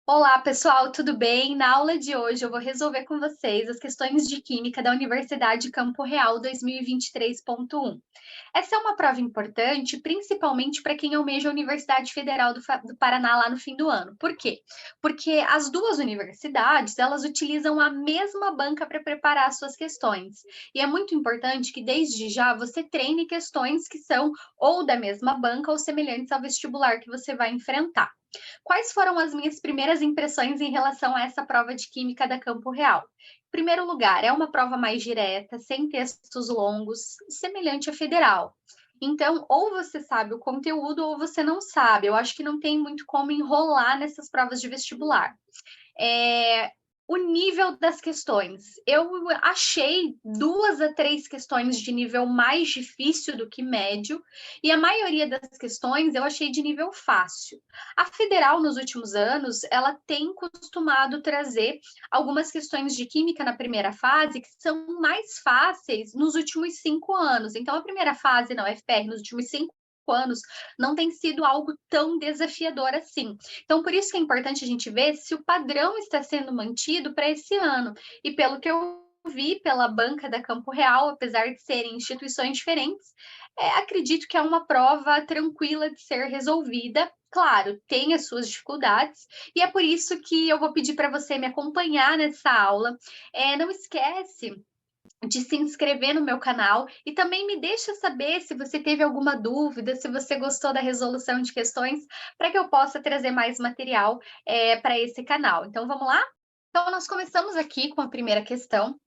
Olá, pessoal, tudo bem? Na aula de hoje eu vou resolver com vocês as questões de Química da Universidade Campo Real 2023.1. Essa é uma prova importante, principalmente para quem almeja a Universidade Federal do Paraná lá no fim do ano. Por quê? Porque as duas universidades, elas utilizam a mesma banca para preparar as suas questões. E é muito importante que desde já você treine questões que são ou da mesma banca ou semelhantes ao vestibular que você vai enfrentar. Quais foram as minhas primeiras impressões em relação a essa prova de Química da Campo Real? Em primeiro lugar, é uma prova mais direta, sem textos longos, semelhante à federal. Então, ou você sabe o conteúdo ou você não sabe. Eu acho que não tem muito como enrolar nessas provas de vestibular. É, o nível das questões. Eu achei 2 a 3 questões de nível mais difícil do que médio, e a maioria das questões eu achei de nível fácil. A federal, nos últimos anos, ela tem costumado trazer algumas questões de química na primeira fase que são mais fáceis nos últimos 5 anos. Então, a primeira fase na UFPR, nos últimos 5 anos, não tem sido algo tão desafiador assim. Então, por isso que é importante a gente ver se o padrão está sendo mantido para esse ano. E pelo que eu vi pela banca da Campo Real, apesar de serem instituições diferentes, acredito que é uma prova tranquila de ser resolvida. Claro, tem as suas dificuldades, e é por isso que eu vou pedir para você me acompanhar nessa aula. Não esquece de se inscrever no meu canal e também me deixa saber se você teve alguma dúvida, se você gostou da resolução de questões, para que eu possa trazer mais material para esse canal. Então, vamos lá? Então, nós começamos aqui com a primeira questão.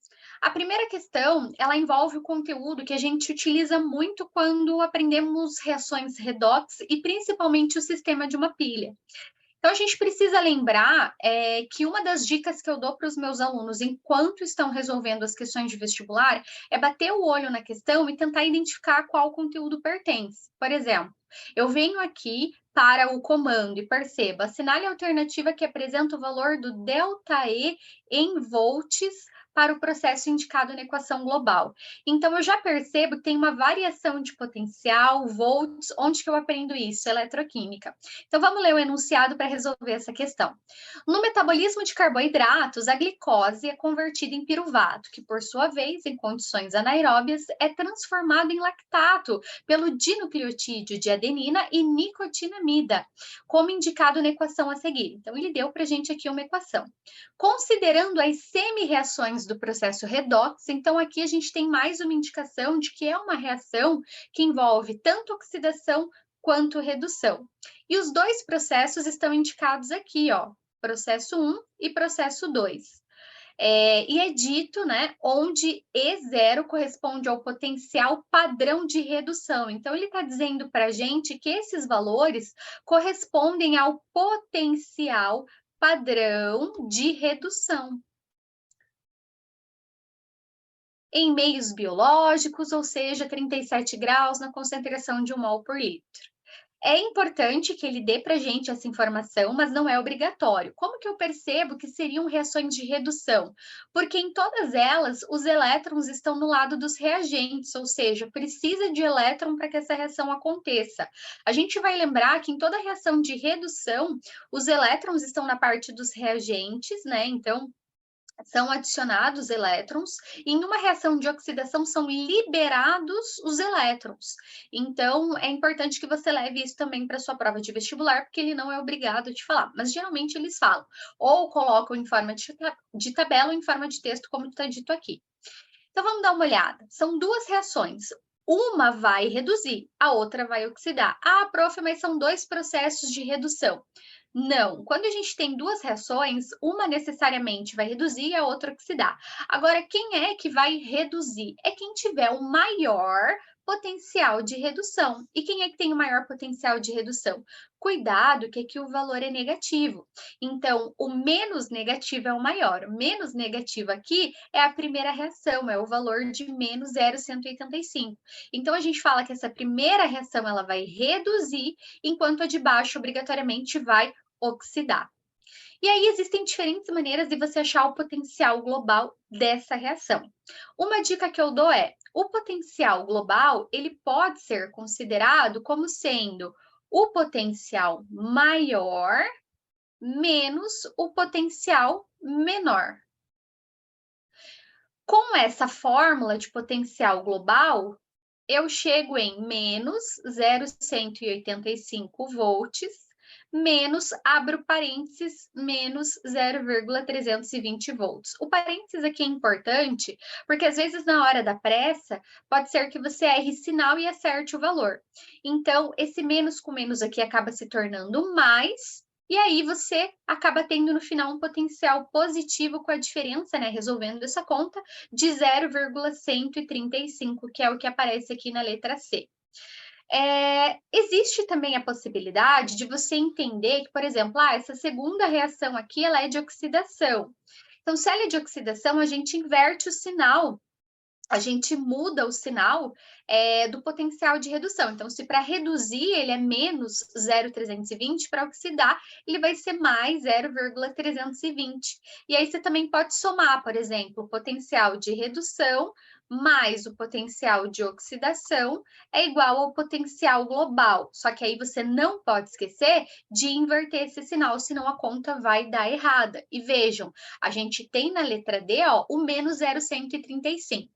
A primeira questão, ela envolve o conteúdo que a gente utiliza muito quando aprendemos reações redox e principalmente o sistema de uma pilha. Então, a gente precisa lembrar que uma das dicas que eu dou para os meus alunos enquanto estão resolvendo as questões de vestibular é bater o olho na questão e tentar identificar a qual conteúdo pertence. Por exemplo, eu venho aqui para o comando e perceba, assinale a alternativa que apresenta o valor do ΔE em volts para o processo indicado na equação global. Então, eu já percebo que tem uma variação de potencial, volts, onde que eu aprendo isso? Eletroquímica. Então, vamos ler o enunciado para resolver essa questão. No metabolismo de carboidratos, a glicose é convertida em piruvato, que, por sua vez, em condições anaeróbias, é transformado em lactato pelo dinucleotídeo de adenina e nicotinamida, como indicado na equação a seguir. Então, ele deu para a gente aqui uma equação. Considerando as semi-reações do processo redox, então aqui a gente tem mais uma indicação de que é uma reação que envolve tanto oxidação quanto redução. E os dois processos estão indicados aqui, ó, processo 1 e processo 2. E é dito, né, onde E0 corresponde ao potencial padrão de redução. Então, ele está dizendo para a gente que esses valores correspondem ao potencial padrão de redução em meios biológicos, ou seja, 37 graus na concentração de 1 mol por litro. É importante que ele dê para a gente essa informação, mas não é obrigatório. Como que eu percebo que seriam reações de redução? Porque em todas elas, os elétrons estão no lado dos reagentes, ou seja, precisa de elétron para que essa reação aconteça. A gente vai lembrar que em toda reação de redução, os elétrons estão na parte dos reagentes, né? Então, são adicionados elétrons, e em uma reação de oxidação são liberados os elétrons. Então, é importante que você leve isso também para sua prova de vestibular, porque ele não é obrigado a te falar, mas geralmente eles falam, ou colocam em forma de tabela ou em forma de texto, como está dito aqui. Então, vamos dar uma olhada. São duas reações. Uma vai reduzir, a outra vai oxidar. Ah, prof, mas são dois processos de redução. Não, quando a gente tem duas reações, uma necessariamente vai reduzir e a outra oxidar. Agora, quem é que vai reduzir? É quem tiver o maior potencial de redução. E quem é que tem o maior potencial de redução? Cuidado, que aqui o valor é negativo. Então, o menos negativo é o maior. O menos negativo aqui é a primeira reação, é o valor de menos 0,185. Então, a gente fala que essa primeira reação ela vai reduzir, enquanto a de baixo obrigatoriamente vai oxidar. E aí existem diferentes maneiras de você achar o potencial global dessa reação. Uma dica que eu dou é: o potencial global, ele pode ser considerado como sendo o potencial maior menos o potencial menor. Com essa fórmula de potencial global, eu chego em menos 0,185 volts, menos, abro parênteses, menos 0,320 volts. O parênteses aqui é importante, porque às vezes na hora da pressa, pode ser que você erre sinal e acerte o valor. Então, esse menos com menos aqui acaba se tornando mais, e aí você acaba tendo no final um potencial positivo com a diferença, né, resolvendo essa conta, de 0,135, que é o que aparece aqui na letra C. Existe também a possibilidade de você entender que, por exemplo, essa segunda reação aqui, ela é de oxidação. Então, se ela é de oxidação, a gente inverte o sinal, a gente muda o sinal do potencial de redução. Então, se para reduzir ele é menos 0,320, para oxidar ele vai ser mais 0,320. E aí você também pode somar, por exemplo, o potencial de redução mais o potencial de oxidação é igual ao potencial global. Só que aí você não pode esquecer de inverter esse sinal, senão a conta vai dar errada. E vejam, a gente tem na letra D, o menos 0,135.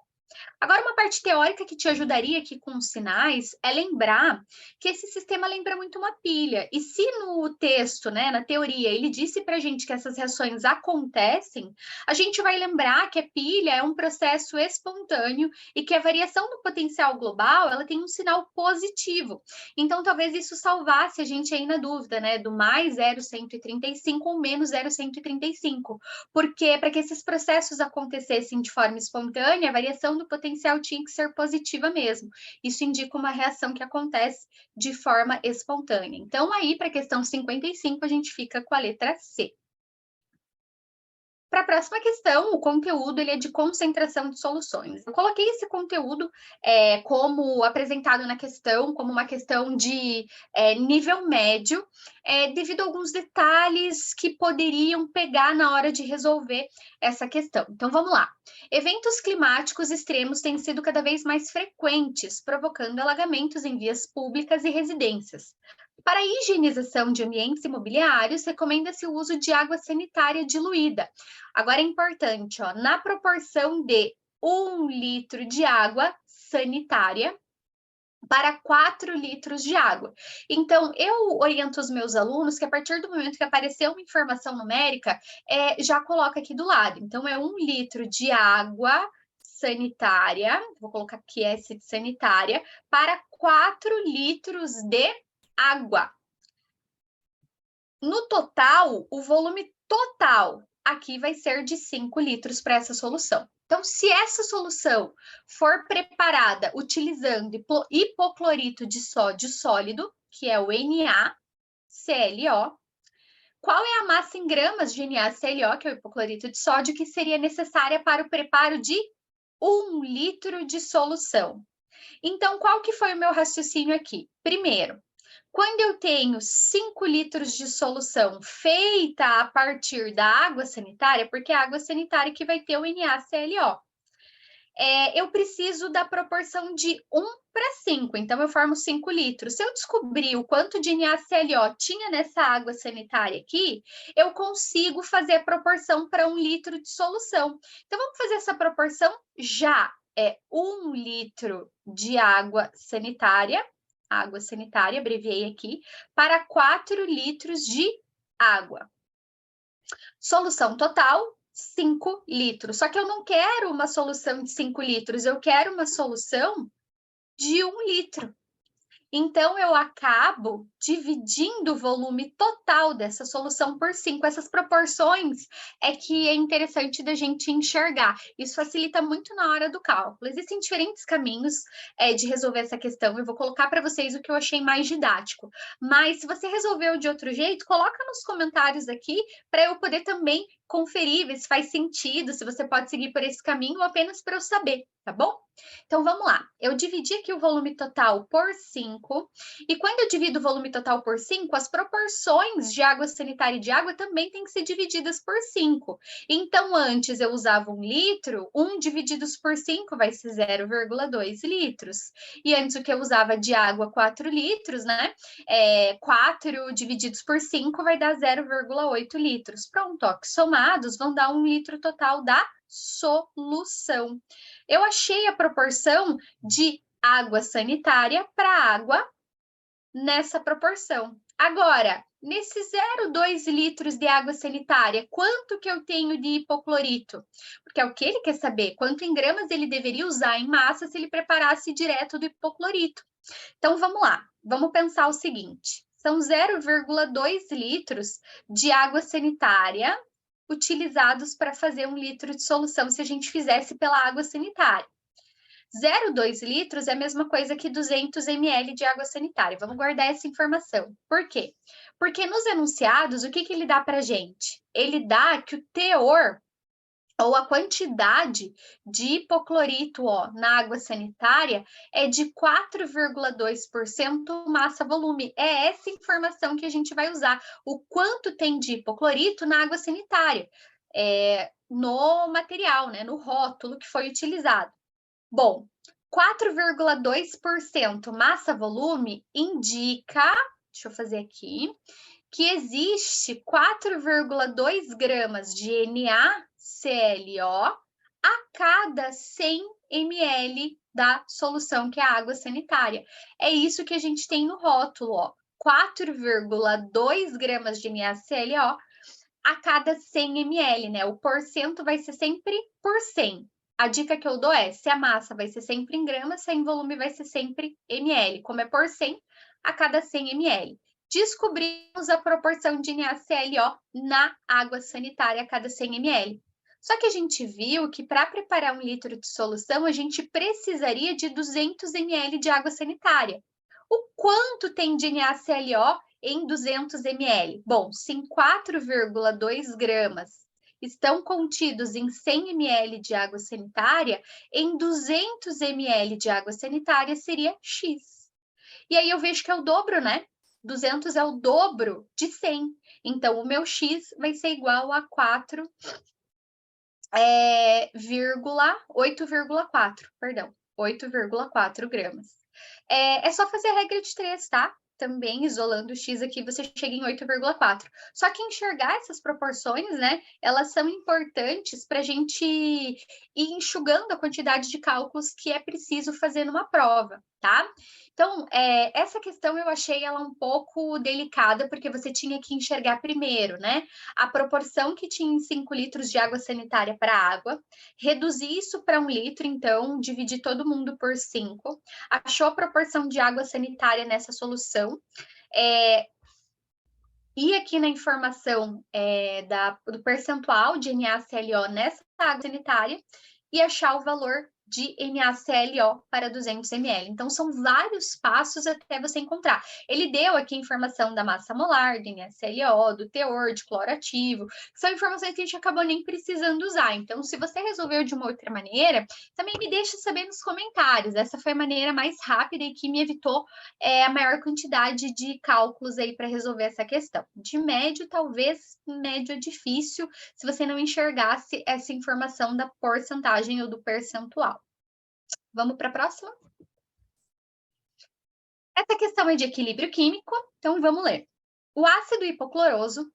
Agora, uma parte teórica que te ajudaria aqui com os sinais é lembrar que esse sistema lembra muito uma pilha. E se no texto, né, na teoria, ele disse para a gente que essas reações acontecem, a gente vai lembrar que a pilha é um processo espontâneo e que a variação do potencial global, ela tem um sinal positivo. Então, talvez isso salvasse a gente aí na dúvida, né, do mais 0,135 ou menos 0,135. Porque para que esses processos acontecessem de forma espontânea, a variação do potencial tinha que ser positiva mesmo. Isso indica uma reação que acontece de forma espontânea. Então, aí, para a questão 55, a gente fica com a letra C. Para a próxima questão, o conteúdo ele é de concentração de soluções. Eu coloquei esse conteúdo como apresentado na questão, como uma questão de nível médio, devido a alguns detalhes que poderiam pegar na hora de resolver essa questão. Então, vamos lá. Eventos climáticos extremos têm sido cada vez mais frequentes, provocando alagamentos em vias públicas e residências. Para a higienização de ambientes imobiliários, recomenda-se o uso de água sanitária diluída. Agora é importante, na proporção de 1 litro de água sanitária para 4 litros de água. Então, eu oriento os meus alunos que a partir do momento que aparecer uma informação numérica, já coloca aqui do lado. Então, é 1 litro de água sanitária, vou colocar aqui S de sanitária, para 4 litros de água. No total, o volume total aqui vai ser de 5 litros para essa solução. Então, se essa solução for preparada utilizando hipoclorito de sódio sólido, que é o NaClO, qual é a massa em gramas de NaClO, que é o hipoclorito de sódio, que seria necessária para o preparo de 1 litro de solução? Então, qual que foi o meu raciocínio aqui? Primeiro, quando eu tenho 5 litros de solução feita a partir da água sanitária, porque é a água sanitária que vai ter o NaClO, eu preciso da proporção de 1 para 5, então eu formo 5 litros. Se eu descobrir o quanto de NaClO tinha nessa água sanitária aqui, eu consigo fazer a proporção para 1 litro de solução. Então, vamos fazer essa proporção já. É 1 litro de água sanitária, abreviei aqui, para 4 litros de água. Solução total, 5 litros. Só que eu não quero uma solução de 5 litros, eu quero uma solução de 1 litro. Então, eu acabo dividindo o volume total dessa solução por 5. Essas proporções é que é interessante da gente enxergar. Isso facilita muito na hora do cálculo. Existem diferentes caminhos de resolver essa questão. Eu vou colocar para vocês o que eu achei mais didático. Mas, se você resolveu de outro jeito, coloca nos comentários aqui para eu poder também conferir, ver se faz sentido, se você pode seguir por esse caminho, apenas para eu saber, tá bom? Então, vamos lá. Eu dividi aqui o volume total por 5, e quando eu divido o volume total por 5, as proporções de água sanitária e de água também têm que ser divididas por 5. Então, antes eu usava 1 litro, 1 divididos por 5 vai ser 0,2 litros. E antes o que eu usava de água, 4 litros, né? 4 divididos por 5 vai dar 0,8 litros. Pronto, ó, que somados vão dar 1 litro total da solução. Eu achei a proporção de água sanitária para água nessa proporção. Agora, nesse 0,2 litros de água sanitária, quanto que eu tenho de hipoclorito? Porque é o que ele quer saber, quanto em gramas ele deveria usar em massa se ele preparasse direto do hipoclorito. Então, vamos lá, vamos pensar o seguinte, são 0,2 litros de água sanitária utilizados para fazer 1 litro de solução se a gente fizesse pela água sanitária. 0,2 litros é a mesma coisa que 200 ml de água sanitária. Vamos guardar essa informação. Por quê? Porque nos enunciados, o que ele dá para a gente? Ele dá que o teor ou a quantidade de hipoclorito na água sanitária é de 4,2% massa-volume. É essa informação que a gente vai usar. O quanto tem de hipoclorito na água sanitária, no material, né, no rótulo que foi utilizado. Bom, 4,2% massa-volume indica, deixa eu fazer aqui, que existe 4,2 gramas de NaClO a cada 100 ml da solução, que é a água sanitária. É isso que a gente tem no rótulo, ó. 4,2 gramas de NaClO a cada 100 ml, né? O porcento vai ser sempre por 100. A dica que eu dou é, se a massa vai ser sempre em gramas, se em volume vai ser sempre ml. Como é por 100, a cada 100 ml. Descobrimos a proporção de NaClO na água sanitária a cada 100 ml. Só que a gente viu que para preparar 1 litro de solução, a gente precisaria de 200 ml de água sanitária. O quanto tem de NaClO em 200 ml? Bom, se em 4,2 gramas estão contidos em 100 ml de água sanitária, em 200 ml de água sanitária seria X. E aí eu vejo que é o dobro, né? 200 é o dobro de 100. Então, o meu X vai ser igual a 8,4 gramas. É só fazer a regra de 3, tá? Também isolando o X aqui, você chega em 8,4. Só que enxergar essas proporções, né, elas são importantes para a gente ir enxugando a quantidade de cálculos que é preciso fazer numa prova, tá? Então, essa questão eu achei ela um pouco delicada, porque você tinha que enxergar primeiro, né, a proporção que tinha em 5 litros de água sanitária para água, reduzir isso para 1 litro, então, dividir todo mundo por 5, achou a proporção de água sanitária nessa solução, e aqui na informação do percentual de NaClO nessa água sanitária e achar o valor de NaClO para 200 ml. Então, são vários passos até você encontrar. Ele deu aqui a informação da massa molar, do NaClO, do teor de cloro ativo, que são informações que a gente acabou nem precisando usar. Então, se você resolveu de uma outra maneira, também me deixa saber nos comentários. Essa foi a maneira mais rápida e que me evitou a maior quantidade de cálculos aí para resolver essa questão. De médio, talvez médio é difícil se você não enxergasse essa informação da porcentagem ou do percentual. Vamos para a próxima? Essa questão é de equilíbrio químico, então vamos ler. O ácido hipocloroso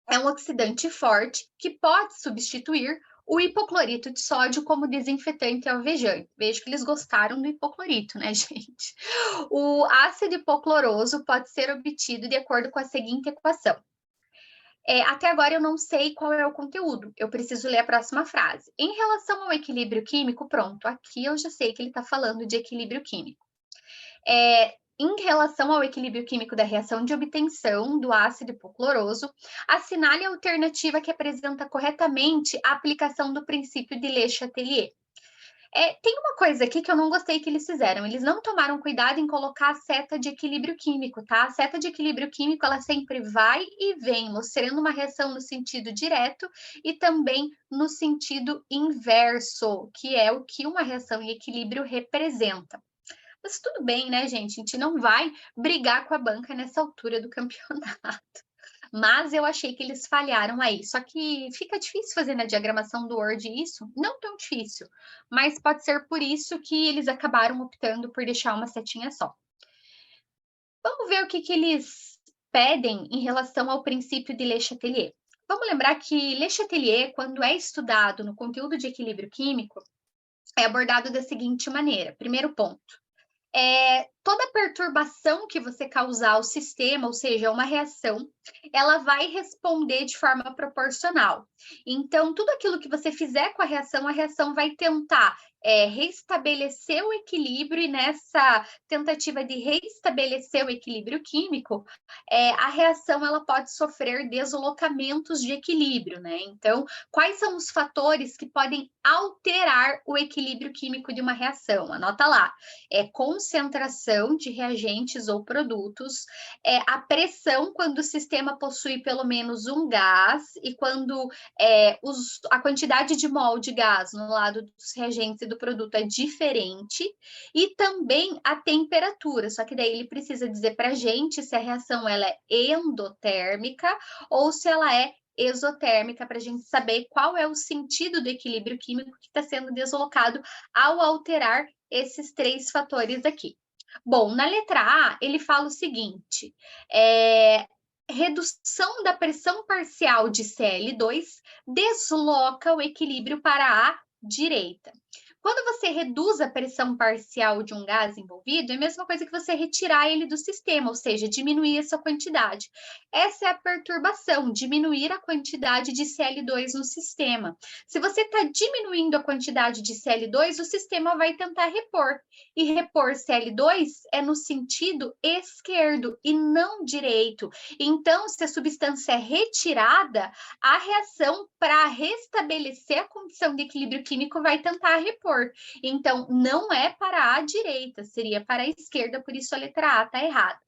é um oxidante forte que pode substituir o hipoclorito de sódio como desinfetante alvejante. Vejo que eles gostaram do hipoclorito, né, gente? O ácido hipocloroso pode ser obtido de acordo com a seguinte equação. Até agora eu não sei qual é o conteúdo, eu preciso ler a próxima frase. Em relação ao equilíbrio químico, pronto, aqui eu já sei que ele está falando de equilíbrio químico. Em relação ao equilíbrio químico da reação de obtenção do ácido hipocloroso, assinale a alternativa que apresenta corretamente a aplicação do princípio de Le Chatelier. Tem uma coisa aqui que eu não gostei que eles fizeram. Eles não tomaram cuidado em colocar a seta de equilíbrio químico, tá? A seta de equilíbrio químico, ela sempre vai e vem, mostrando uma reação no sentido direto e também no sentido inverso, que é o que uma reação em equilíbrio representa. Mas tudo bem, né, gente? A gente não vai brigar com a banca nessa altura do campeonato. Mas eu achei que eles falharam aí. Só que fica difícil fazer na diagramação do Word isso? Não tão difícil, mas pode ser por isso que eles acabaram optando por deixar uma setinha só. Vamos ver o que eles pedem em relação ao princípio de Le Chatelier. Vamos lembrar que Le Chatelier, quando é estudado no conteúdo de equilíbrio químico, é abordado da seguinte maneira. Primeiro ponto. Toda perturbação que você causar ao sistema, ou seja, uma reação, ela vai responder de forma proporcional. Então, tudo aquilo que você fizer com a reação vai tentar restabelecer o equilíbrio, e nessa tentativa de restabelecer o equilíbrio químico, a reação ela pode sofrer deslocamentos de equilíbrio, né? Então, quais são os fatores que podem alterar o equilíbrio químico de uma reação? Anota lá. Concentração de reagentes ou produtos, a pressão quando o sistema possui pelo menos um gás e quando a quantidade de mol de gás no lado dos reagentes e do produto é diferente, e também a temperatura, só que daí ele precisa dizer para a gente se a reação ela é endotérmica ou se ela é exotérmica, para a gente saber qual é o sentido do equilíbrio químico que está sendo deslocado ao alterar esses três fatores aqui. Bom, na letra A, ele fala o seguinte: redução da pressão parcial de Cl2 desloca o equilíbrio para a direita. Quando você reduz a pressão parcial de um gás envolvido, é a mesma coisa que você retirar ele do sistema, ou seja, diminuir essa quantidade. Essa é a perturbação, diminuir a quantidade de Cl2 no sistema. Se você está diminuindo a quantidade de Cl2, o sistema vai tentar repor. E repor Cl2 é no sentido esquerdo e não direito. Então, se a substância é retirada, a reação para restabelecer a condição de equilíbrio químico vai tentar repor. Então, não é para a direita, seria para a esquerda, por isso a letra A está errada.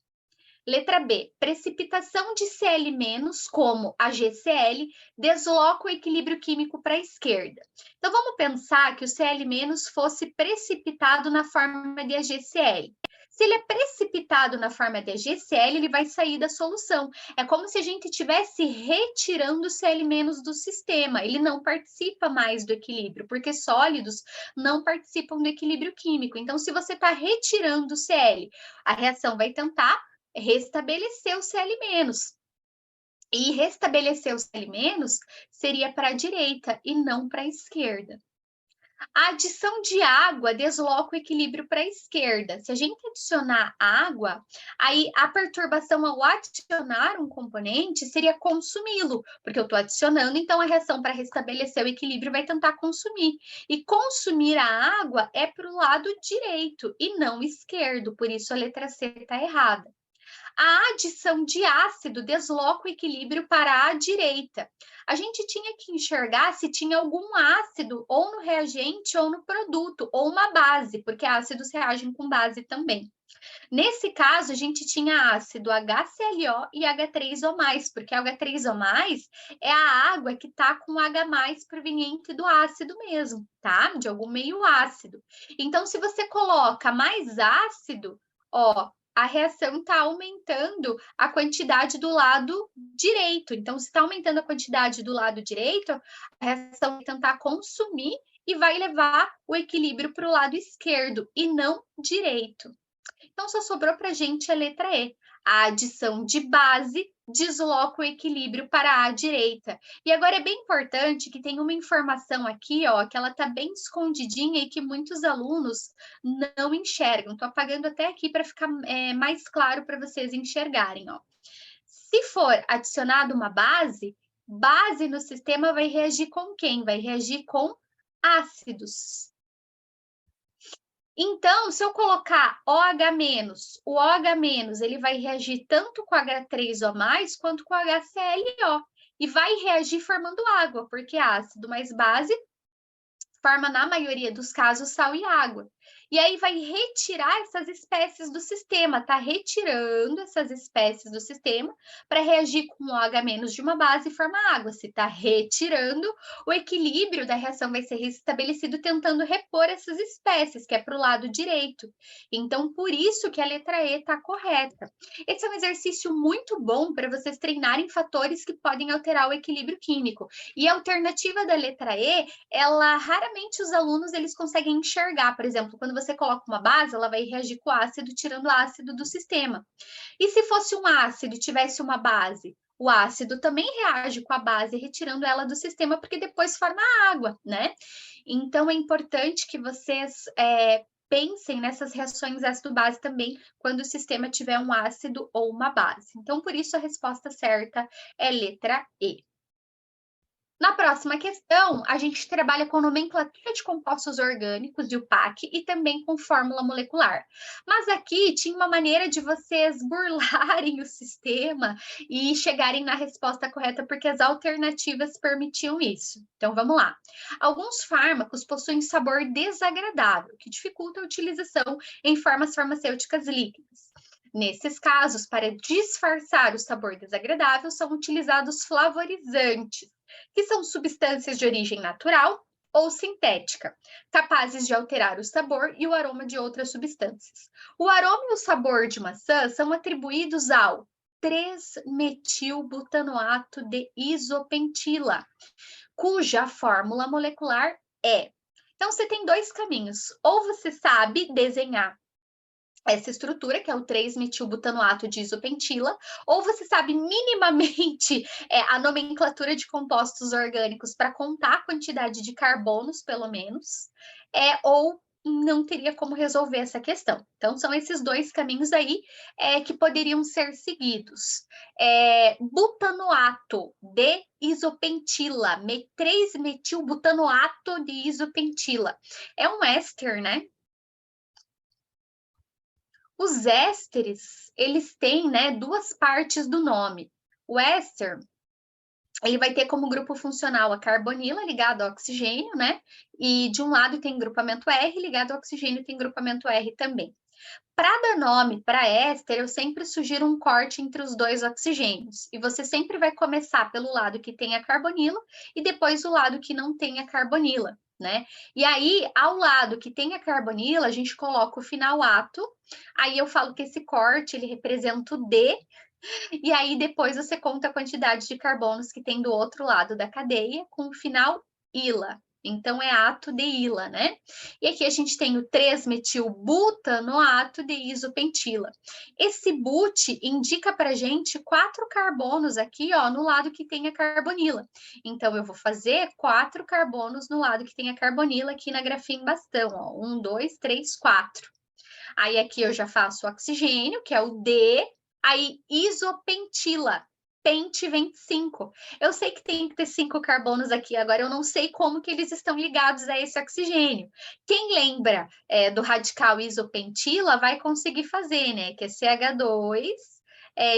Letra B, precipitação de Cl-, como a GCl, desloca o equilíbrio químico para a esquerda. Então, vamos pensar que o Cl- fosse precipitado na forma de AgCl. Se ele é precipitado na forma de AgCl, ele vai sair da solução. É como se a gente estivesse retirando o Cl- do sistema. Ele não participa mais do equilíbrio, porque sólidos não participam do equilíbrio químico. Então, se você está retirando o Cl, a reação vai tentar restabelecer o Cl-. E restabelecer o Cl- seria para a direita e não para a esquerda. A adição de água desloca o equilíbrio para a esquerda. Se a gente adicionar água, aí a perturbação ao adicionar um componente seria consumi-lo, porque eu estou adicionando, então a reação para restabelecer o equilíbrio vai tentar consumir. E consumir a água é para o lado direito e não esquerdo, por isso a letra C está errada. A adição de ácido desloca o equilíbrio para a direita. A gente tinha que enxergar se tinha algum ácido ou no reagente ou no produto, ou uma base, porque ácidos reagem com base também. Nesse caso, a gente tinha ácido HClO e H3O+, porque H3O+, é a água que está com H+, proveniente do ácido mesmo, tá? De algum meio ácido. Então, se você coloca mais ácido, ó, a reação está aumentando a quantidade do lado direito. Então, se está aumentando a quantidade do lado direito, a reação vai tentar consumir e vai levar o equilíbrio para o lado esquerdo e não direito. Então, só sobrou para a gente a letra E. A adição de base desloca o equilíbrio para a direita. E agora é bem importante que tem uma informação aqui, ó, que ela está bem escondidinha e que muitos alunos não enxergam. Estou apagando até aqui para ficar mais claro para vocês enxergarem, ó. Se for adicionado uma base, base no sistema vai reagir com quem? Vai reagir com ácidos. Então, se eu colocar OH-, o OH- ele vai reagir tanto com H3O+, quanto com HClO. E vai reagir formando água, porque ácido mais base forma, na maioria dos casos, sal e água. E aí vai retirar essas espécies do sistema, tá retirando essas espécies do sistema para reagir com o OH- de uma base e formar água. Se tá retirando, o equilíbrio da reação vai ser restabelecido tentando repor essas espécies, que é para o lado direito. Então, por isso que a letra E está correta. Esse é um exercício muito bom para vocês treinarem fatores que podem alterar o equilíbrio químico. E a alternativa da letra E, ela raramente os alunos eles conseguem enxergar. Por exemplo, quando você coloca uma base, ela vai reagir com o ácido, tirando o ácido do sistema. E se fosse um ácido e tivesse uma base? O ácido também reage com a base, retirando ela do sistema, porque depois forma água, né? Então, é importante que vocês pensem nessas reações ácido-base também, quando o sistema tiver um ácido ou uma base. Então, por isso, a resposta certa é letra E. Na próxima questão, a gente trabalha com nomenclatura de compostos orgânicos de UPAC e também com fórmula molecular. Mas aqui tinha uma maneira de vocês burlarem o sistema e chegarem na resposta correta, porque as alternativas permitiam isso. Então, vamos lá. Alguns fármacos possuem sabor desagradável, que dificulta a utilização em formas farmacêuticas líquidas. Nesses casos, para disfarçar o sabor desagradável, são utilizados flavorizantes, que são substâncias de origem natural ou sintética, capazes de alterar o sabor e o aroma de outras substâncias. O aroma e o sabor de maçã são atribuídos ao 3-metilbutanoato de isopentila, cuja fórmula molecular é. Então, você tem dois caminhos. Ou você sabe desenhar essa estrutura, que é o 3-metilbutanoato de isopentila, ou você sabe minimamente a nomenclatura de compostos orgânicos para contar a quantidade de carbonos, pelo menos, ou não teria como resolver essa questão. Então, são esses dois caminhos aí que poderiam ser seguidos. Butanoato de isopentila, 3-metilbutanoato de isopentila. É um éster, né? Os ésteres, eles têm, né, duas partes do nome. O éster, ele vai ter como grupo funcional a carbonila ligado ao oxigênio, né? E de um lado tem grupamento R, ligado ao oxigênio tem grupamento R também. Para dar nome para éster, eu sempre sugiro um corte entre os dois oxigênios. E você sempre vai começar pelo lado que tem a carbonila e depois o lado que não tem a carbonila, né? E aí, ao lado que tem a carbonila, a gente coloca o final ato. Aí eu falo que esse corte, ele representa o D. E aí depois você conta a quantidade de carbonos que tem do outro lado da cadeia com o final ila. Então, é ato de ila, né? E aqui a gente tem o 3-metilbutanoato de isopentila. Esse but indica para gente 4 carbonos aqui, ó, no lado que tem a carbonila. Então, eu vou fazer 4 carbonos no lado que tem a carbonila aqui na grafinha em bastão, ó. 1, 2, 3, 4. Aí aqui eu já faço o oxigênio, que é o D, aí isopentila. Pente vem 5. Eu sei que tem que ter 5 carbonos aqui, agora eu não sei como que eles estão ligados a esse oxigênio. Quem lembra do radical isopentila vai conseguir fazer, né? Que é CH2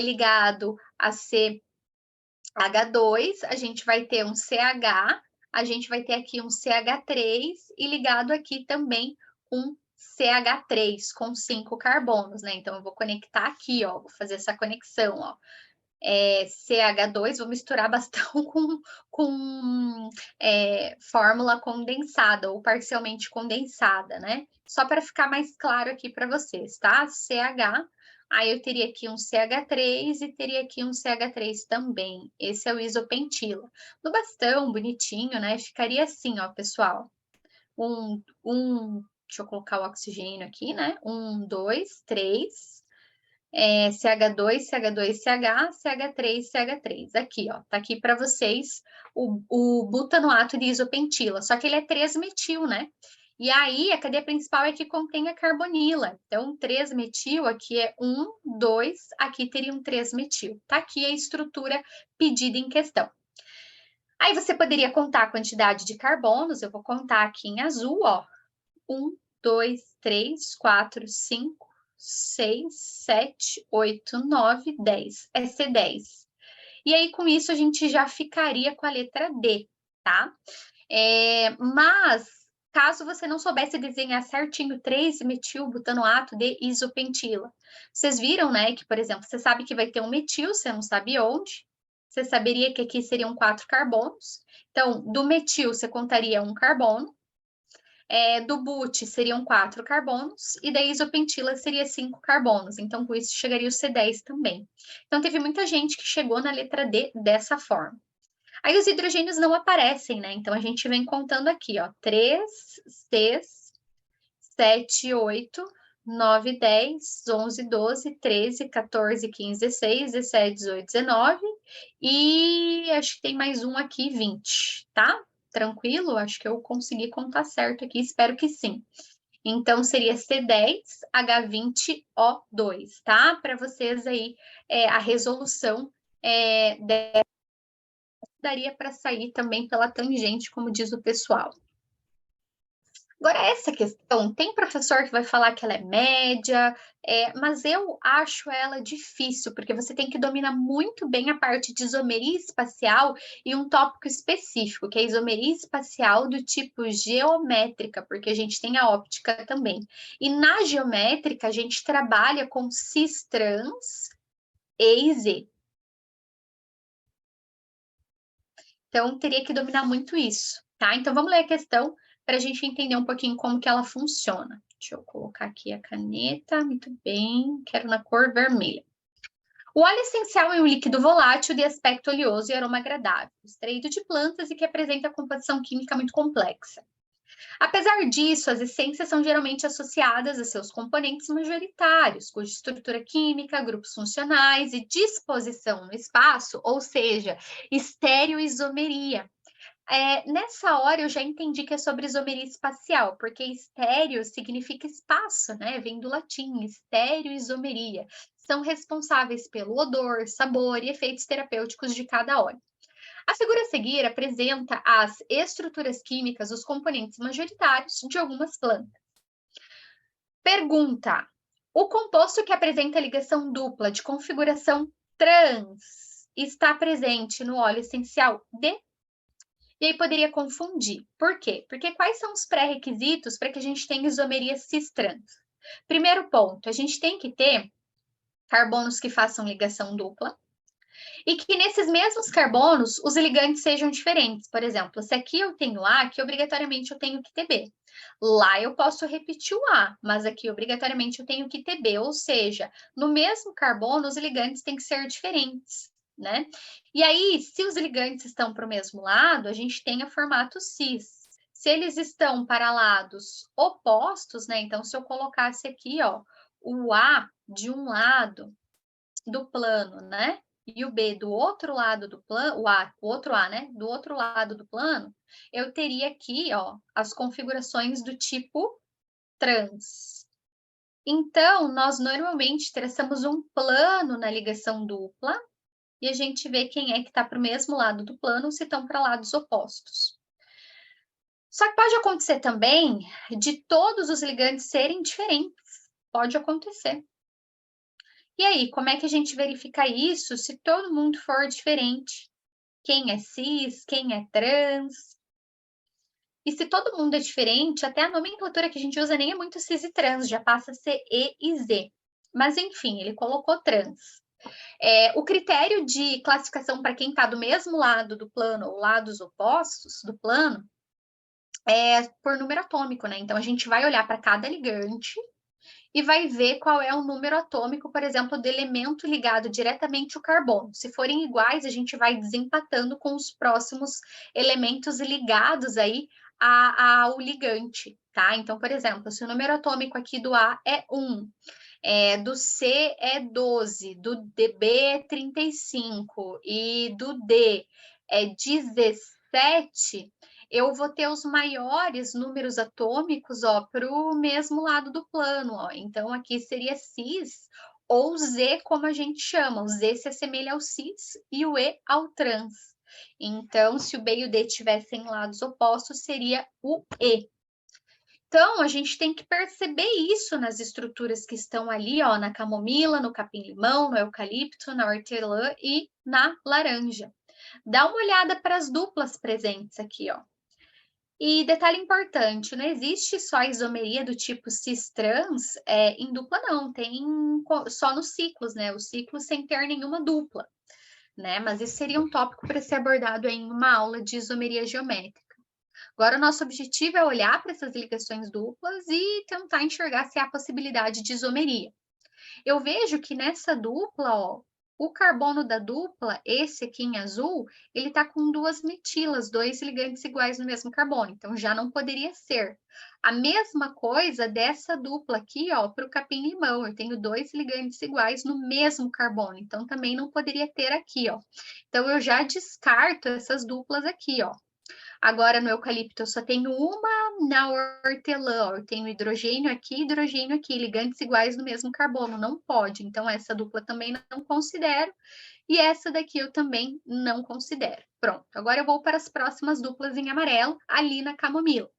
ligado a CH2, a gente vai ter um CH, a gente vai ter aqui um CH3 e ligado aqui também um CH3 com 5 carbonos, né? Então, eu vou conectar aqui, ó, vou fazer essa conexão, ó. CH2, vou misturar bastante com fórmula condensada ou parcialmente condensada, né? Só para ficar mais claro aqui para vocês, tá? CH, aí eu teria aqui um CH3 e teria aqui um CH3 também. Esse é o isopentila. No bastão, bonitinho, né? Ficaria assim, ó, pessoal. Deixa eu colocar o oxigênio aqui, né? 1, 2, 3. CH2, CH2, CH, CH3, CH3. Aqui, ó, tá aqui para vocês o butanoato de isopentila, só que ele é 3-metil, né? E aí, a cadeia principal é que contém a carbonila. Então, 3-metil aqui é 1, 2, aqui teria um 3-metil. Tá aqui a estrutura pedida em questão. Aí, você poderia contar a quantidade de carbonos, eu vou contar aqui em azul, ó. 1, 2, 3, 4, 5, 6, 7, 8, 9, 10. É C10. E aí, com isso, a gente já ficaria com a letra D, tá? Mas caso você não soubesse desenhar certinho 3-metilbutanoato de isopentila. Vocês viram, né, que, por exemplo, você sabe que vai ter um metil, você não sabe onde. Você saberia que aqui seriam 4 carbonos. Então, do metil você contaria 1 carbono. Do but seriam 4 carbonos. E da isopentila seria 5 carbonos. Então, com isso, chegaria o C10 também. Então, teve muita gente que chegou na letra D dessa forma. Aí os hidrogênios não aparecem, né? Então a gente vem contando aqui, ó, 3, 6, 7, 8, 9, 10, 11, 12, 13, 14, 15, 16, 17, 18, 19 e acho que tem mais um aqui, 20, tá? Tranquilo? Acho que eu consegui contar certo aqui, espero que sim. Então, seria C10H20O2, tá? Para vocês aí, a resolução daria para sair também pela tangente, como diz o pessoal. Agora, essa questão, tem professor que vai falar que ela é média, mas eu acho ela difícil, porque você tem que dominar muito bem a parte de isomeria espacial e um tópico específico, que é a isomeria espacial do tipo geométrica, porque a gente tem a óptica também. E na geométrica, a gente trabalha com cis trans, E e Z. Então, teria que dominar muito isso, tá? Então, vamos ler a questão para a gente entender um pouquinho como que ela funciona. Deixa eu colocar aqui a caneta, muito bem, quero na cor vermelha. O óleo essencial é um líquido volátil de aspecto oleoso e aroma agradável, extraído de plantas e que apresenta composição química muito complexa. Apesar disso, as essências são geralmente associadas a seus componentes majoritários, cuja estrutura química, grupos funcionais e disposição no espaço, ou seja, estereoisomeria. Nessa hora eu já entendi que é sobre isomeria espacial, porque estéreo significa espaço, né? Vem do latim, estereoisomeria. São responsáveis pelo odor, sabor e efeitos terapêuticos de cada óleo. A figura a seguir apresenta as estruturas químicas, os componentes majoritários de algumas plantas. Pergunta: o composto que apresenta ligação dupla de configuração trans está presente no óleo essencial D? E aí poderia confundir. Por quê? Porque quais são os pré-requisitos para que a gente tenha isomeria cis-trans? Primeiro ponto, a gente tem que ter carbonos que façam ligação dupla e que nesses mesmos carbonos os ligantes sejam diferentes. Por exemplo, se aqui eu tenho A, aqui obrigatoriamente eu tenho que ter B. Lá eu posso repetir o A, mas aqui obrigatoriamente eu tenho que ter B, ou seja, no mesmo carbono os ligantes têm que ser diferentes, né? E aí, se os ligantes estão para o mesmo lado, a gente tem o formato cis. Se eles estão para lados opostos, né? Então, se eu colocasse aqui, ó, o A de um lado do plano, né? E o B do outro lado do plano, o outro A, né? Do outro lado do plano, eu teria aqui, ó, as configurações do tipo trans. Então, nós normalmente traçamos um plano na ligação dupla e a gente vê quem é que está para o mesmo lado do plano ou se estão para lados opostos. Só que pode acontecer também de todos os ligantes serem diferentes. Pode acontecer. E aí, como é que a gente verifica isso se todo mundo for diferente? Quem é cis, quem é trans? E se todo mundo é diferente, até a nomenclatura que a gente usa nem é muito cis e trans, já passa a ser E e Z. Mas enfim, ele colocou trans. O critério de classificação para quem está do mesmo lado do plano ou lados opostos do plano é por número atômico, né? Então a gente vai olhar para cada ligante e vai ver qual é o número atômico, por exemplo, do elemento ligado diretamente ao carbono. Se forem iguais, a gente vai desempatando com os próximos elementos ligados aí ao ligante, tá? Então, por exemplo, se o número atômico aqui do A é 1, do C é 12, do DB é 35 e do D é 17, eu vou ter os maiores números atômicos, ó, para o mesmo lado do plano, ó. Então, aqui seria cis ou Z, como a gente chama. O Z se assemelha ao cis e o E ao trans. Então, se o B e o D tivessem lados opostos, seria o E. Então, a gente tem que perceber isso nas estruturas que estão ali, ó, na camomila, no capim-limão, no eucalipto, na hortelã e na laranja. Dá uma olhada para as duplas presentes aqui, ó. E detalhe importante, não existe só isomeria do tipo cis-trans em dupla, não. Tem só nos ciclos, né? Os ciclos sem ter nenhuma dupla, né? Mas isso seria um tópico para ser abordado em uma aula de isomeria geométrica. Agora, o nosso objetivo é olhar para essas ligações duplas e tentar enxergar se há possibilidade de isomeria. Eu vejo que nessa dupla, ó, o carbono da dupla, esse aqui em azul, ele está com duas metilas, dois ligantes iguais no mesmo carbono, então já não poderia ser. A mesma coisa dessa dupla aqui, ó, para o capim-limão, eu tenho dois ligantes iguais no mesmo carbono, então também não poderia ter aqui, ó. Então eu já descarto essas duplas aqui, ó. Agora, no eucalipto, eu só tenho uma, na hortelã, ó, eu tenho hidrogênio aqui, ligantes iguais no mesmo carbono, não pode. Então, essa dupla também não considero, e essa daqui eu também não considero. Pronto, agora eu vou para as próximas duplas em amarelo, ali na camomila.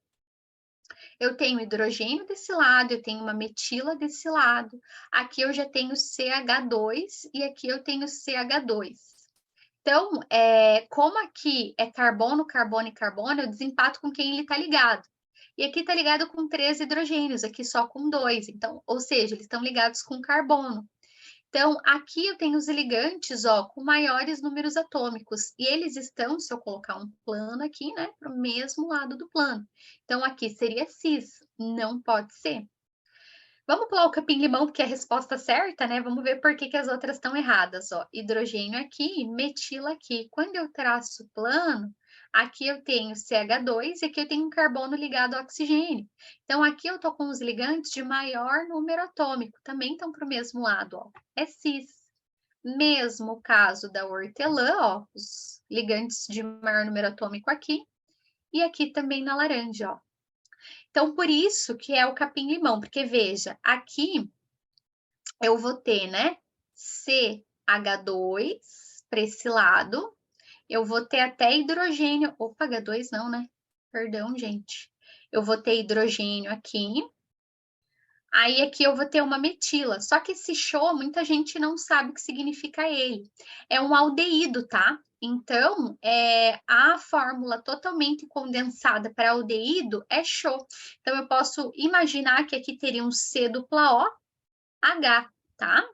Eu tenho hidrogênio desse lado, eu tenho uma metila desse lado, aqui eu já tenho CH2 e aqui eu tenho CH2. Então, como aqui é carbono, carbono e carbono, eu desempato com quem ele está ligado. E aqui está ligado com 3 hidrogênios, aqui só com 2. Então, ou seja, eles estão ligados com carbono. Então, aqui eu tenho os ligantes, ó, com maiores números atômicos. E eles estão, se eu colocar um plano aqui, né, para o mesmo lado do plano. Então, aqui seria cis, não pode ser. Vamos pular o capim-limão, porque é a resposta certa, né? Vamos ver por que, que as outras estão erradas, ó. Hidrogênio aqui, metila aqui. Quando eu traço plano, aqui eu tenho CH2 e aqui eu tenho um carbono ligado ao oxigênio. Então, aqui eu tô com os ligantes de maior número atômico, também estão para o mesmo lado, ó. É cis. Mesmo o caso da hortelã, ó, os ligantes de maior número atômico aqui, e aqui também na laranja, ó. Então, por isso que é o capim-limão, porque veja, aqui eu vou ter, né, CH2 para esse lado, eu vou ter até hidrogênio, opa, H2 não, né? Perdão, gente. Eu vou ter hidrogênio aqui, aí aqui eu vou ter uma metila, só que esse show muita gente não sabe o que significa ele. É um aldeído, tá? Então, a fórmula totalmente condensada para aldeído é show. Então, eu posso imaginar que aqui teria um C dupla O, H, tá?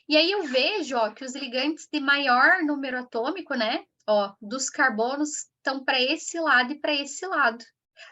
E aí eu vejo, ó, que os ligantes de maior número atômico, né, ó, dos carbonos estão para esse lado e para esse lado.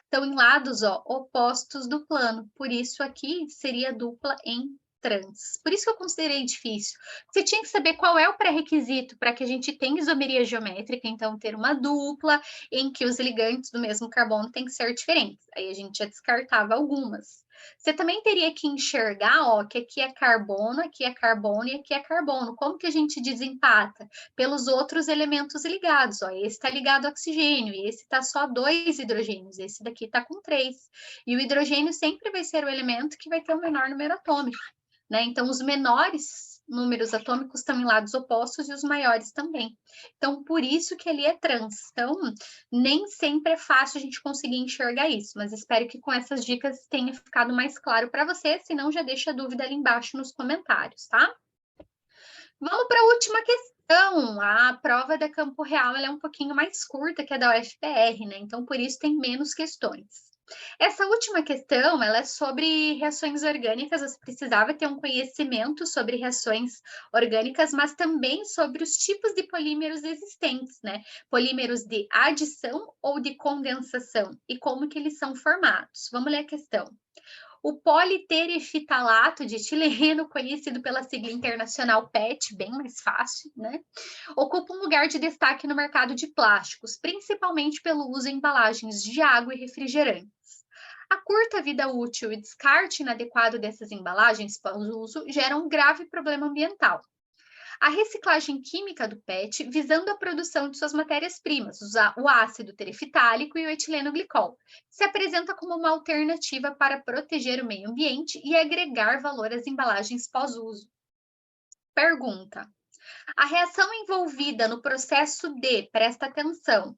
Estão em lados, ó, opostos do plano. Por isso aqui seria dupla em trans. Por isso que eu considerei difícil. Você tinha que saber qual é o pré-requisito para que a gente tenha isomeria geométrica, então ter uma dupla em que os ligantes do mesmo carbono têm que ser diferentes. Aí a gente já descartava algumas. Você também teria que enxergar, ó, que aqui é carbono e aqui é carbono. Como que a gente desempata? Pelos outros elementos ligados, ó. Esse está ligado ao oxigênio, e esse está só 2 hidrogênios, esse daqui está com 3. E o hidrogênio sempre vai ser o elemento que vai ter o menor número atômico, né? Então, os menores números atômicos estão em lados opostos e os maiores também. Então, por isso que ele é trans. Então, nem sempre é fácil a gente conseguir enxergar isso, mas espero que com essas dicas tenha ficado mais claro para você, se não já deixa a dúvida ali embaixo nos comentários, tá? Vamos para a última questão. A prova da Campo Real ela é um pouquinho mais curta que a da UFPR, né? Então, por isso tem menos questões. Essa última questão, ela é sobre reações orgânicas. Você precisava ter um conhecimento sobre reações orgânicas, mas também sobre os tipos de polímeros existentes, né? Polímeros de adição ou de condensação e como que eles são formados. Vamos ler a questão. O politerefitalato de etileno, conhecido pela sigla internacional PET, bem mais fácil, né? Ocupa um lugar de destaque no mercado de plásticos, principalmente pelo uso em embalagens de água e refrigerantes. A curta vida útil e descarte inadequado dessas embalagens pós-uso geram um grave problema ambiental. A reciclagem química do PET, visando a produção de suas matérias-primas, o ácido terefitálico e o etileno glicol, se apresenta como uma alternativa para proteger o meio ambiente e agregar valor às embalagens pós-uso. Pergunta: a reação envolvida no processo de, presta atenção,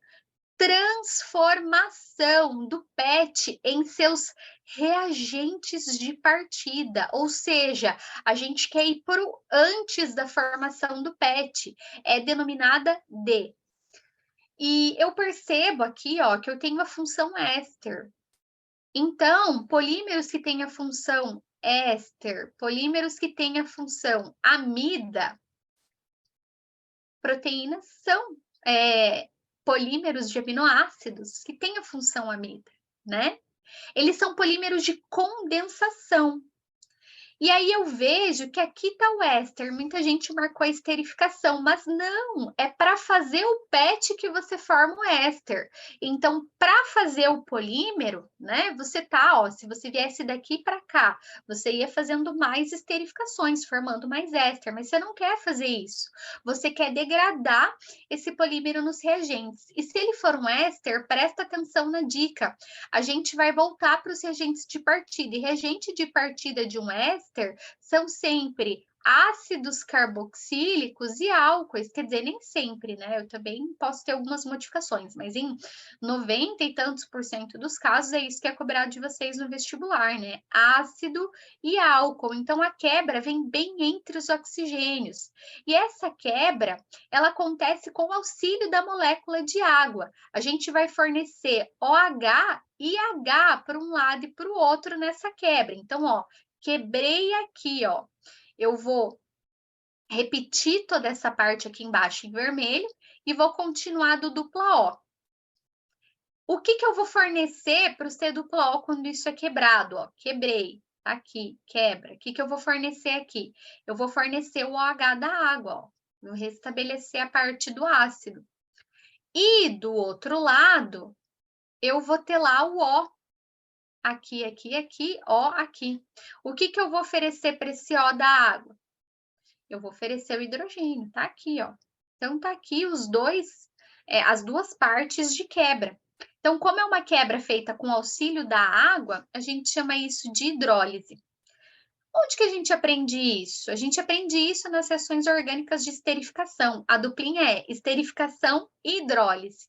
transformação do PET em seus reagentes de partida, ou seja, a gente quer ir para o antes da formação do PET, é denominada de E eu percebo aqui, ó, que eu tenho a função éster. Então, polímeros que têm a função éster, polímeros que têm a função amida, proteínas são polímeros de aminoácidos que têm a função amida, né? Eles são polímeros de condensação. E aí eu vejo que aqui está o éster, muita gente marcou a esterificação, mas não, é para fazer o PET que você forma o éster. Então, para fazer o polímero, né, você tá, ó, se você viesse daqui para cá, você ia fazendo mais esterificações, formando mais éster, mas você não quer fazer isso. Você quer degradar esse polímero nos reagentes. E se ele for um éster, presta atenção na dica. A gente vai voltar para os reagentes de partida, e reagente de partida de um éster são sempre ácidos carboxílicos e álcoois, quer dizer, nem sempre, né? Eu também posso ter algumas modificações, mas em 90 e tantos por cento dos casos é isso que é cobrado de vocês no vestibular, né? Ácido e álcool. Então a quebra vem bem entre os oxigênios. E essa quebra, ela acontece com o auxílio da molécula de água. A gente vai fornecer OH e H para um lado e para o outro nessa quebra. Então, ó, quebrei aqui, ó. Eu vou repetir toda essa parte aqui embaixo em vermelho e vou continuar do dupla O. O que eu vou fornecer para o C dupla O quando isso é quebrado? Ó, quebrei, aqui, quebra. O que eu vou fornecer aqui? Eu vou fornecer o OH da água, ó. Vou restabelecer a parte do ácido. E do outro lado, eu vou ter lá o O. Aqui, aqui, aqui, O, aqui. O que eu vou oferecer para esse O da água? Eu vou oferecer o hidrogênio, tá aqui, ó. Então, tá aqui os dois, as duas partes de quebra. Então, como é uma quebra feita com auxílio da água, a gente chama isso de hidrólise. Onde que a gente aprende isso? A gente aprende isso nas reações orgânicas de esterificação. A duplinha é esterificação e hidrólise.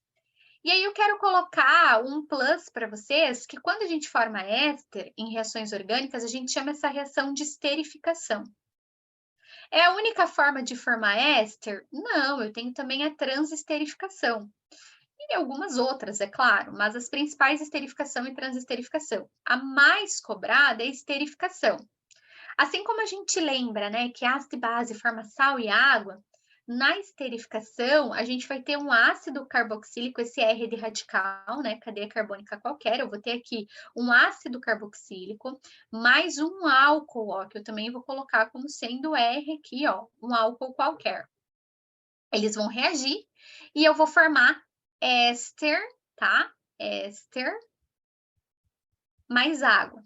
E aí eu quero colocar um plus para vocês, que quando a gente forma éster em reações orgânicas, a gente chama essa reação de esterificação. É a única forma de formar éster? Não, eu tenho também a transesterificação. E algumas outras, é claro, mas as principais esterificação e transesterificação. A mais cobrada é a esterificação. Assim como a gente lembra, né, que ácido e base forma sal e água, na esterificação, a gente vai ter um ácido carboxílico, esse R de radical, né, cadeia carbônica qualquer, eu vou ter aqui um ácido carboxílico, mais um álcool, ó, que eu também vou colocar como sendo R aqui, ó, um álcool qualquer. Eles vão reagir e eu vou formar éster, tá? Éster mais água.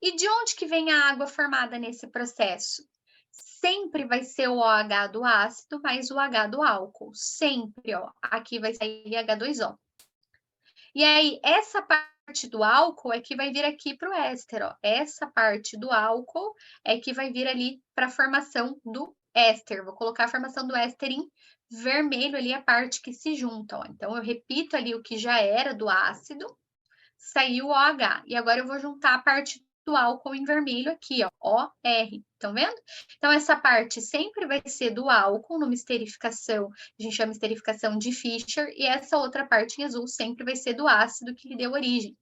E de onde que vem a água formada nesse processo? Sempre vai ser o OH do ácido mais o H do álcool. Sempre, ó. Aqui vai sair H2O. E aí, essa parte do álcool é que vai vir aqui para o éster, ó. Essa parte do álcool é que vai vir ali para a formação do éster. Vou colocar a formação do éster em vermelho ali, a parte que se junta, ó. Então, eu repito ali o que já era do ácido, saiu o OH. E agora eu vou juntar a parte do álcool em vermelho aqui, ó, OR. Estão vendo? Então, essa parte sempre vai ser do álcool, numa esterificação, a gente chama esterificação de Fischer, e essa outra parte em azul sempre vai ser do ácido que lhe deu origem.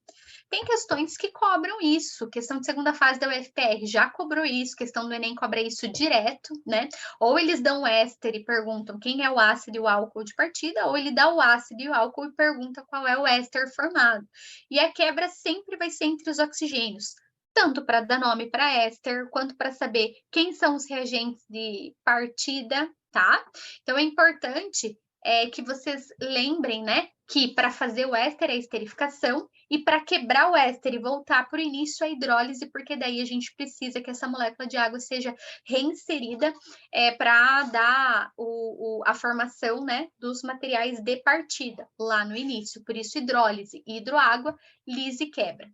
Tem questões que cobram isso, questão de segunda fase da UFPR já cobrou isso, questão do Enem cobra isso direto, né? Ou eles dão o éster e perguntam quem é o ácido e o álcool de partida, ou ele dá o ácido e o álcool e pergunta qual é o éster formado. E a quebra sempre vai ser entre os oxigênios, tanto para dar nome para éster, quanto para saber quem são os reagentes de partida, tá? Então é importante que vocês lembrem, né, que para fazer o éster é a esterificação e para quebrar o éster e voltar para o início a hidrólise, porque daí a gente precisa que essa molécula de água seja reinserida para dar a formação, né, dos materiais de partida lá no início. Por isso, hidrólise, hidroágua, lise e quebra.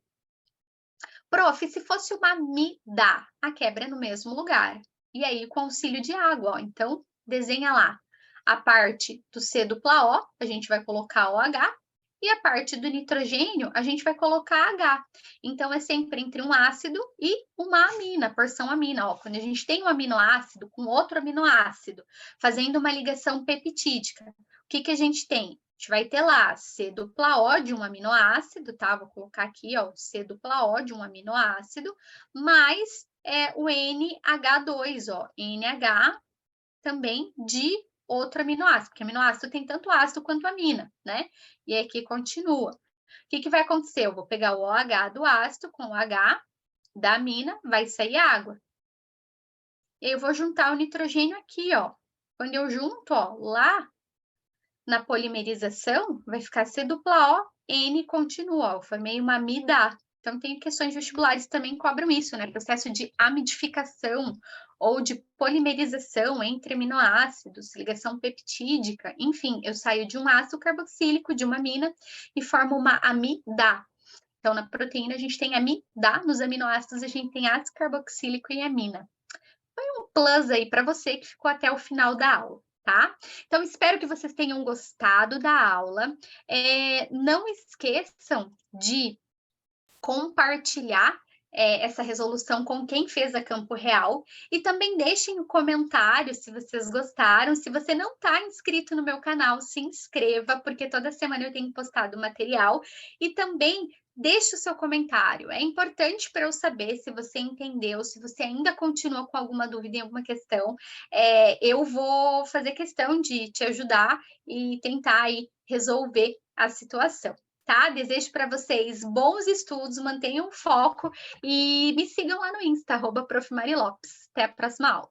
Prof, se fosse uma amida, a quebra é no mesmo lugar. E aí, com auxílio de água, ó. Então, desenha lá a parte do C dupla O, a gente vai colocar OH, e a parte do nitrogênio, a gente vai colocar H. Então, é sempre entre um ácido e uma amina, porção amina. Ó, quando a gente tem um aminoácido com outro aminoácido, fazendo uma ligação peptídica, o que a gente tem? gente vai ter lá C dupla O de um aminoácido, tá? Vou colocar aqui, ó, C dupla O de um aminoácido, mais o NH2, ó, NH também de outro aminoácido, porque aminoácido tem tanto ácido quanto amina, né? E aqui continua. O que vai acontecer? Eu vou pegar o OH do ácido com o H da amina, vai sair água. E aí eu vou juntar o nitrogênio aqui, ó. Quando eu junto, ó, lá na polimerização, vai ficar C dupla O, N continua, ó. Eu formei uma amida. Então, tem questões vestibulares que também cobram isso, né? Processo de amidificação ou de polimerização entre aminoácidos, ligação peptídica, enfim, eu saio de um ácido carboxílico, de uma amina, e formo uma amida. Então, na proteína, a gente tem amida, nos aminoácidos, a gente tem ácido carboxílico e amina. Foi um plus aí para você que ficou até o final da aula, tá? Então, espero que vocês tenham gostado da aula. Não esqueçam de compartilhar essa resolução com quem fez a Campo Real e também deixem um comentário se vocês gostaram. Se você não está inscrito no meu canal, se inscreva, porque toda semana eu tenho postado material e também deixe o seu comentário. É importante para eu saber se você entendeu, se você ainda continua com alguma dúvida em alguma questão. Eu vou fazer questão de te ajudar e tentar aí resolver a situação. Tá? Desejo para vocês bons estudos, mantenham o foco e me sigam lá no Insta, @Prof. Mari Lopes. Até a próxima aula.